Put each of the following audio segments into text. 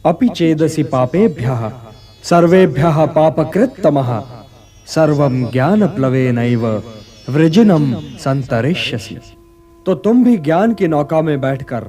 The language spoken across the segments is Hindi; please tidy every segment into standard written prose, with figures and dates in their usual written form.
अपि चेदसि पापेभ्यः सर्वेभ्यः पापकृत्तमः सर्वं ज्ञानप्लवेनैव वृजिनं संतरिष्यसि। तो तुम भी ज्ञान की नौका में बैठकर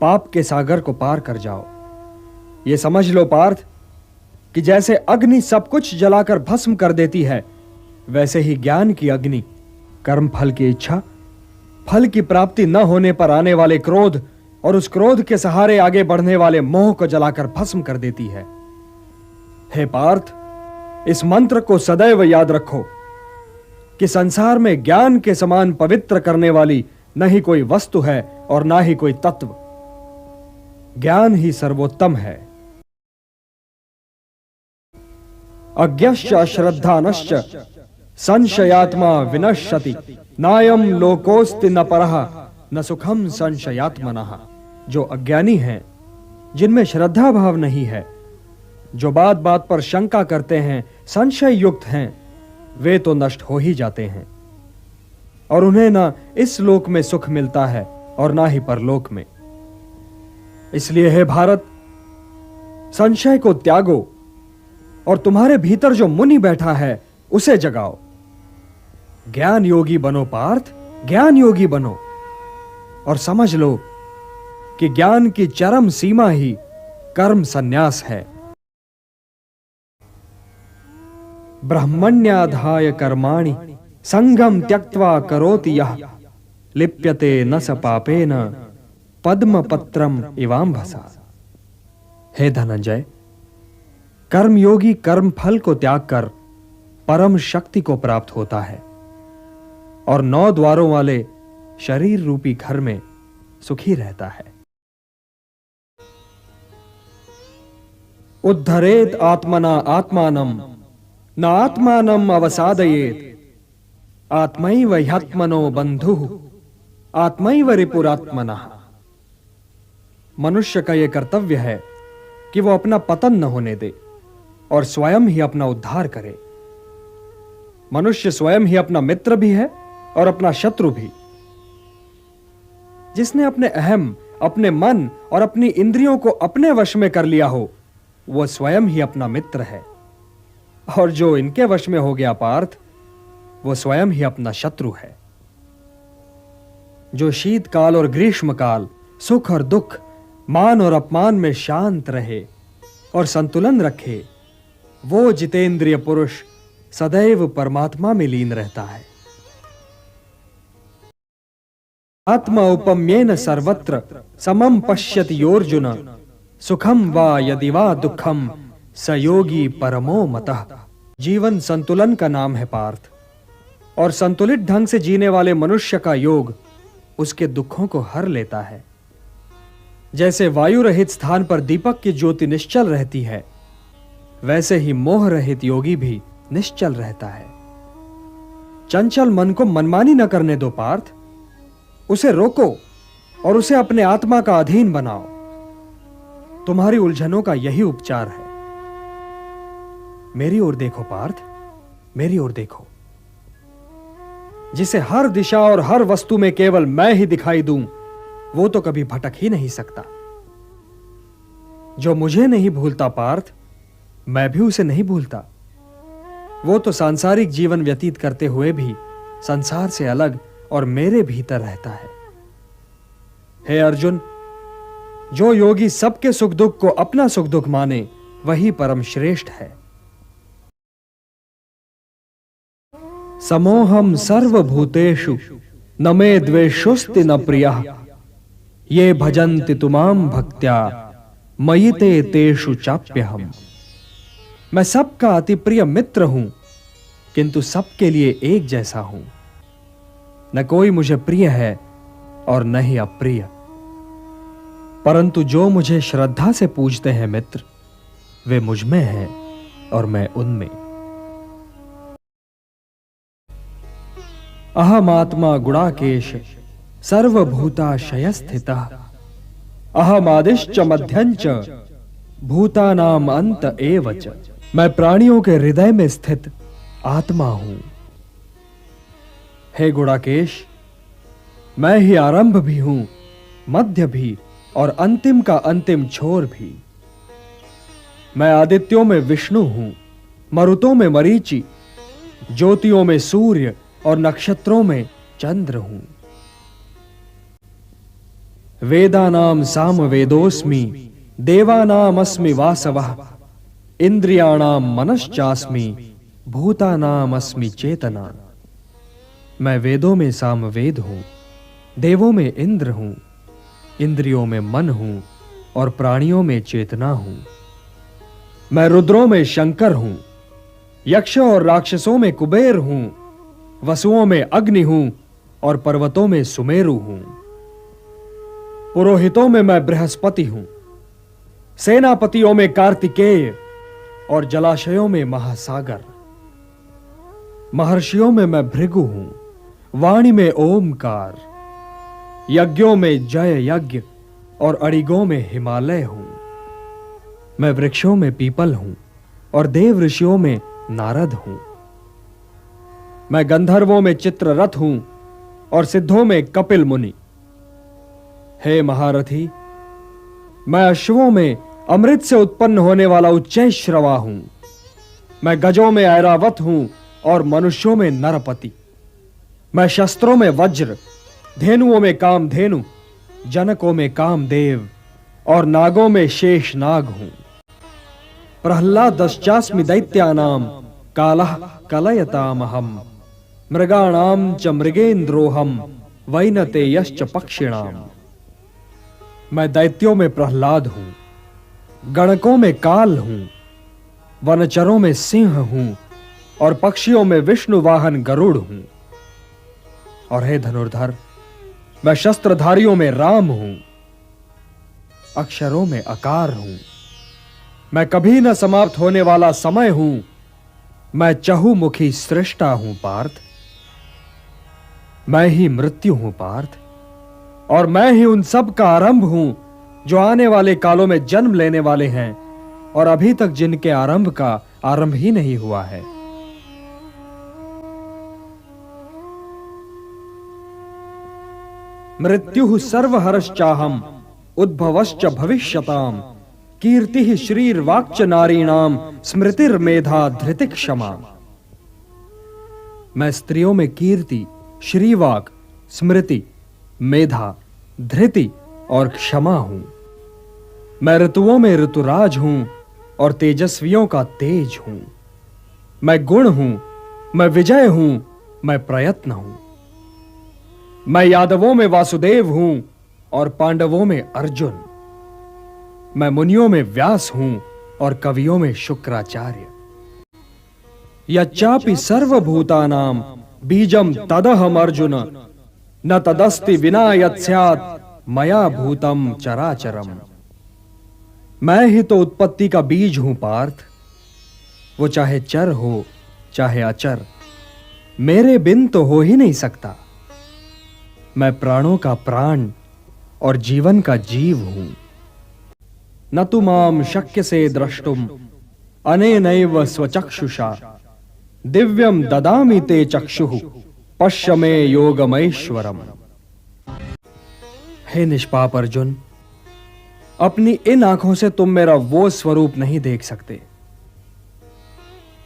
पाप के सागर को पार कर जाओ। ये समझ लो पार्थ कि जैसे अग्नि सब कुछ जलाकर भस्म कर देती है, वैसे ही ज्ञान की अग्नि कर्म फल की इच्छा, फल की प्राप्ति न होने पर आने वाले क्रोध और उस क्रोध के सहारे आगे बढ़ने वाले मोह को जलाकर भस्म कर देती है। हे पार्थ, इस मंत्र को सदैव याद रखो कि संसार में ज्ञान के समान पवित्र करने वाली न ही कोई वस्तु है और ना ही कोई तत्व। ज्ञान ही सर्वोत्तम है। अज्ञश्च अश्रद्धानश्च संशयात्मा विनश्यति नायम लोकोस्ति न परः न सुखम संशयात्मनः। जो अज्ञानी हैं, जिनमें श्रद्धा भाव नहीं है, जो बात बात पर शंका करते हैं, संशय युक्त हैं, वे तो नष्ट हो ही जाते हैं और उन्हें ना इस लोक में सुख मिलता है और ना ही परलोक में। इसलिए हे भारत, संशय को त्यागो और तुम्हारे भीतर जो मुनि बैठा है उसे जगाओ। ज्ञान योगी बनो पार्थ, ज्ञान योगी बनो और समझ लो कि ज्ञान की चरम सीमा ही कर्म संन्यास है। ब्रह्मण्याधाय कर्माणि संगम त्यक्त्वा करोति यः लिप्यते न स पापेन पद्मपत्रम इवाम्भसा। हे धनंजय, कर्मयोगी कर्म फल को त्याग कर परम शक्ति को प्राप्त होता है और 9 द्वारों वाले शरीर रूपी घर में सुखी रहता है। उद्धरेत आत्मना आत्मानम न आत्मानम अवसादयेत आत्मैव ह्यात्मनो बंधुः आत्मैव रिपुरात्मनः। मनुष्य का यह कर्तव्य है कि वो अपना पतन न होने दे और स्वयं ही अपना उद्धार करे। मनुष्य स्वयं ही अपना मित्र भी है और अपना शत्रु भी। जिसने अपने अहम, अपने मन और अपनी इंद्रियों को अपने वश में कर लिया हो, वह स्वयं ही अपना मित्र है और जो इनके वश में हो गया पार्थ, वो स्वयं ही अपना शत्रु है। जो शीतकाल और ग्रीष्मकाल, सुख और दुख, मान और अपमान में शांत रहे और संतुलन रखे, वो जितेंद्रिय पुरुष सदैव परमात्मा में लीन रहता है। आत्मा उपम्येन सर्वत्र समम पश्यति योर्जुन सुखम वा यदि वा दुखम स योगी परमो मतः। जीवन संतुलन का नाम है पार्थ, और संतुलित ढंग से जीने वाले मनुष्य का योग उसके दुखों को हर लेता है। जैसे वायु रहित स्थान पर दीपक की ज्योति निश्चल रहती है, वैसे ही मोह रहित योगी भी निश्चल रहता है। चंचल मन को मनमानी न करने दो पार्थ, उसे रोको और उसे अपने आत्मा का अधीन बनाओ। तुम्हारी उलझनों का यही उपचार है। मेरी ओर देखो पार्थ, मेरी ओर देखो। जिसे हर दिशा और हर वस्तु में केवल मैं ही दिखाई दूं, वो तो कभी भटक ही नहीं सकता। जो मुझे नहीं भूलता पार्थ, मैं भी उसे नहीं भूलता। वो तो सांसारिक जीवन व्यतीत करते हुए भी संसार से अलग और मेरे भीतर रहता है। हे अर्जुन, जो योगी सबके सुख दुख को अपना सुख दुख माने, वही परम श्रेष्ठ है। समोहम सर्वभूतेषु न मे द्वेषोस्ति न प्रियः ये भजन्ति तुमाम भक्त्या मयि ते तेषु चाप्यहम्। मैं सबका अति प्रिय मित्र हूं, किंतु सबके लिए एक जैसा हूं। न कोई मुझे प्रिय है और न ही अप्रिय, परंतु जो मुझे श्रद्धा से पूजते हैं मित्र, वे मुझ में हैं और मैं उनमें। अहमात्मा गुणाकेश सर्वभूताशय स्थितः अहमादिश्च मध्यञ्च भूतानाम अंत एव च। मैं प्राणियों के हृदय में स्थित आत्मा हूं। हे गुणाकेश, मैं ही आरंभ भी हूं, मध्य भी और अंतिम का अंतिम छोर भी। मैं आदित्यों में विष्णु हूं, मरुतों में मरीचि, ज्योतियों में सूर्य और नक्षत्रों में चंद्र हूं। वेदानाम सामवेदोस्मि, देवानाम अस्मि वासवः, इंद्रियाणाम मनश्चास्मि, भूतानाम अस्मि चेतना। मैं वेदों में सामवेद हूं, देवों में इंद्र हूं, इंद्रियों में मन हूं और प्राणियों में चेतना हूं। मैं रुद्रों में शंकर हूं, यक्ष और राक्षसों में कुबेर हूं, वसुओं में अग्नि हूं और पर्वतों में सुमेरु हूं। पुरोहितों में मैं बृहस्पति हूं, सेनापतियों में कार्तिकेय और जलाशयों में महासागर। महर्षियों में मैं भृगु हूं, वाणी में ओमकार, यज्ञों में जय यज्ञ और अड़िगों में हिमालय हूं। मैं वृक्षों में पीपल हूं और देव ऋषियों में नारद हूं। मैं गंधर्वों में चित्ररथ हूं और सिद्धों में कपिल मुनि। हे महारथी, मैं अश्वों में अमृत से उत्पन्न होने वाला उच्चैश्रवा हूं। मैं गजों में ऐरावत हूं और मनुष्यों में नरपति। मैं शस्त्रों में वज्र, धेनुओं में कामधेनु, जनकों में कामदेव और नागों में शेष नाग हूं। प्रह्लादश्चास्मि दैत्यानाम कालः कलयतामहम्, मृगाणाम च मृगेन्द्रोहम, वैनतेयश्च पक्षिणाम। मैं दैत्यों में प्रह्लाद हूं, गणकों में काल हूं, वनचरों में सिंह हूं और पक्षियों में विष्णु वाहन गरुड़ हूं। और हे धनुर्धर, मैं शस्त्रधारियों में राम हूं, अक्षरों में अकार हूं। मैं कभी न समाप्त होने वाला समय हूं। मैं चहुमुखी सृष्टा हूं पार्थ। मैं ही मृत्यु हूं पार्थ, और मैं ही उन सब का आरंभ हूं जो आने वाले कालों में जन्म लेने वाले हैं और अभी तक जिनके आरंभ का आरंभ ही नहीं हुआ है। मृत्युः सर्वहरश्चाहम्, उद्भवश्च भविष्यताम्, कीर्तिः श्रीर्वाक्च नारीणाम्, स्मृतिर्मेधा धृतिक्षमा। मैं स्त्रियों में कीर्ति, श्रीवाक, स्मृति, मेधा, धृति और क्षमा हूं। मैं ऋतुओं में ऋतुराज हूं और तेजस्वियों का तेज हूं। मैं गुण हूं, मैं विजय हूं, मैं प्रयत्न हूं। मैं यादवों में वासुदेव हूं और पांडवों में अर्जुन। मैं मुनियों में व्यास हूं और कवियों में शुक्राचार्य। यच्चापि सर्वभूतानां बीजम तदहम अर्जुन, न तदस्ति विना यत्स्यात् मया भूतम चराचरम। मैं ही तो उत्पत्ति का बीज हूं पार्थ। वो चाहे चर हो चाहे अचर, मेरे बिन तो हो ही नहीं सकता। मैं प्राणों का प्राण और जीवन का जीव हूं। न तु माम शक्यसे द्रष्टुम अनेनैव स्वचक्षुषा, दिव्यम ददामि ते चक्षुः, पश्य मे योगमैश्वरम। हे निष्पाप अर्जुन, अपनी इन आंखों से तुम मेरा वो स्वरूप नहीं देख सकते।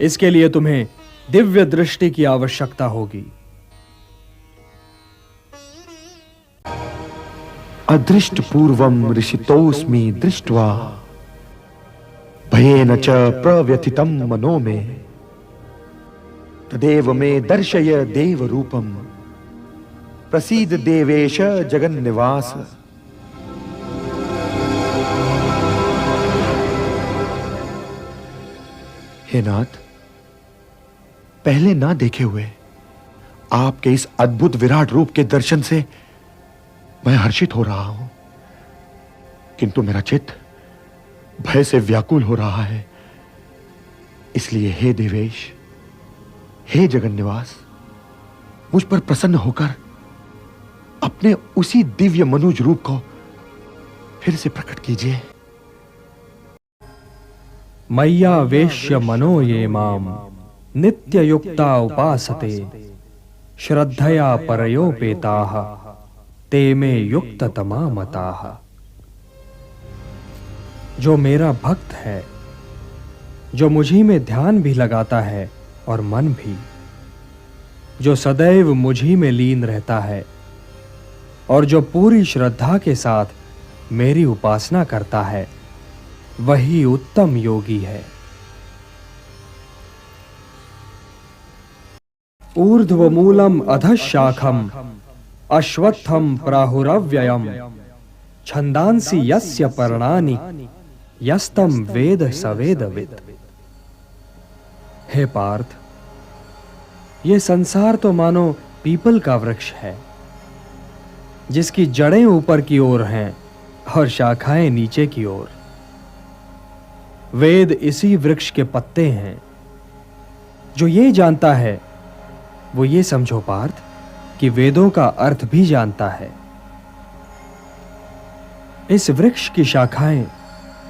इसके लिए तुम्हें दिव्य दृष्टि की आवश्यकता होगी। अदृष्ट पूर्वम ऋषितोस्मि दृष्ट्वा, भयेन च प्रव्यथितं मनो मे, तदेव मे दर्शय देव रूपम, प्रसीद देवेश जगन्निवास। हे नाथ, पहले ना देखे हुए आपके इस अद्भुत विराट रूप के दर्शन से मैं हर्षित हो रहा हूं, किंतु मेरा चित्त भय से व्याकुल हो रहा है। इसलिए हे देवेश, हे जगन्निवास, मुझ पर प्रसन्न होकर अपने उसी दिव्य मनुज रूप को फिर से प्रकट कीजिए। मय्या वेश्य मनो ये माम नित्य युक्ता उपासते, श्रद्धया परयोपेताः ते मे युक्ततमा मताः। जो मेरा भक्त है जो मुझी में ध्यान भी लगाता है और मन भी, जो सदैव मुझी में लीन रहता है और जो पूरी श्रद्धा के साथ मेरी उपासना करता है, वही उत्तम योगी है। ऊर्ध्वमूलम अधःशाखम अश्वत्थम प्राहुरव्ययम छंदांसि यस्य पर्णानि यस्तम वेद सवेदवित्। हे पार्थ, ये संसार तो मानो पीपल का वृक्ष है, जिसकी जड़ें ऊपर की ओर हैं और शाखाएं नीचे की ओर। वेद इसी वृक्ष के पत्ते हैं। जो ये जानता है वो ये समझो पार्थ कि वेदों का अर्थ भी जानता है। इस वृक्ष की शाखाएं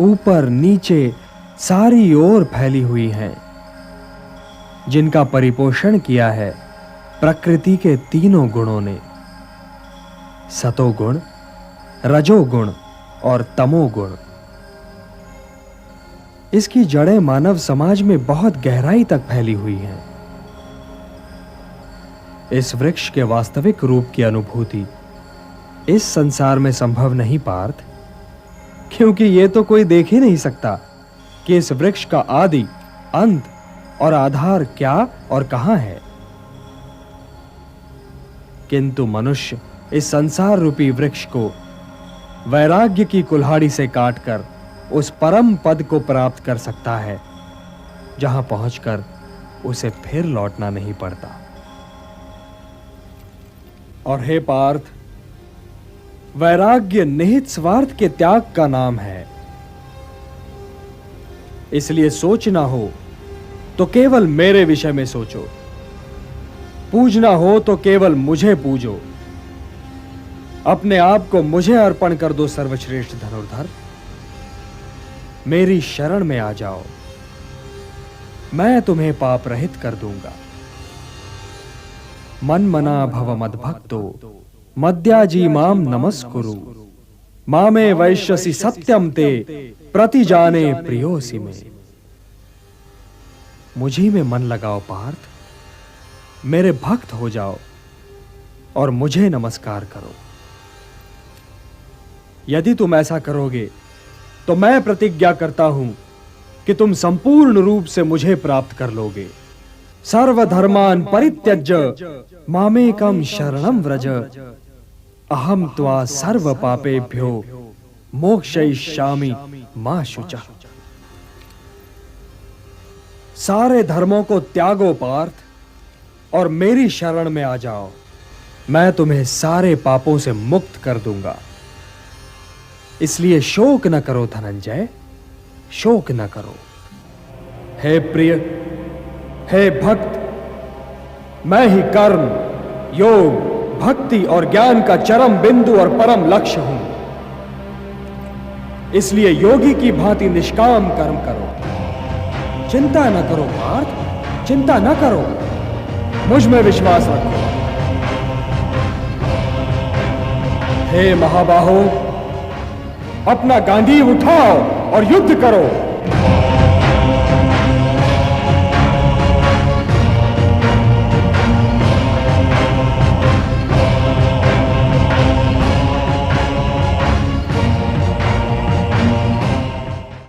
ऊपर नीचे सारी ओर फैली हुई हैं, जिनका परिपोषण किया है प्रकृति के तीनों गुणों ने, सतोगुण, रजोगुण और तमोगुण। इसकी जड़ें मानव समाज में बहुत गहराई तक फैली हुई हैं। इस वृक्ष के वास्तविक रूप की अनुभूति इस संसार में संभव नहीं पार्थ, क्योंकि यह तो कोई देख ही नहीं सकता कि इस वृक्ष का आदि, अंत और आधार क्या और कहां है। किंतु मनुष्य इस संसार रूपी वृक्ष को वैराग्य की कुल्हाड़ी से काटकर उस परम पद को प्राप्त कर सकता है, जहां पहुंचकर उसे फिर लौटना नहीं पड़ता। और हे पार्थ, वैराग्य निहित स्वार्थ के त्याग का नाम है। इसलिए सोचना हो तो केवल मेरे विषय में सोचो, पूजना हो तो केवल मुझे पूजो, अपने आप को मुझे अर्पण कर दो सर्वश्रेष्ठ धनुर्धर। मेरी शरण में आ जाओ, मैं तुम्हें पाप रहित कर दूंगा। मन मना भव मद्भक्तो मद्याजी माम नमस्कुरु मामे वैश्यसि सत्यम ते प्रतिजाने प्रियोसि मे। मुझी में मन लगाओ पार्थ, मेरे भक्त हो जाओ और मुझे नमस्कार करो। यदि तुम ऐसा करोगे तो मैं प्रतिज्ञा करता हूं कि तुम संपूर्ण रूप से मुझे प्राप्त कर लोगे। सर्वधर्मान् परित्यज्य मामेकं शरणं व्रज अहम त्वा सर्व पापेभ्यो मोक्षयिष्यामि मा शुचः। सारे धर्मों को त्यागो पार्थ और मेरी शरण में आ जाओ, मैं तुम्हें सारे पापों से मुक्त कर दूंगा। इसलिए शोक न करो धनंजय, शोक न करो। हे प्रिय, हे भक्त, मैं ही कर्म, योग, भक्ति और ज्ञान का चरम बिंदु और परम लक्ष्य हूं। इसलिए योगी की भांति निष्काम कर्म करो। चिंता न करो पार्थ, चिंता न करो, मुझ में विश्वास रखो। हे महाबाहो, अपना गांडीव उठाओ और युद्ध करो।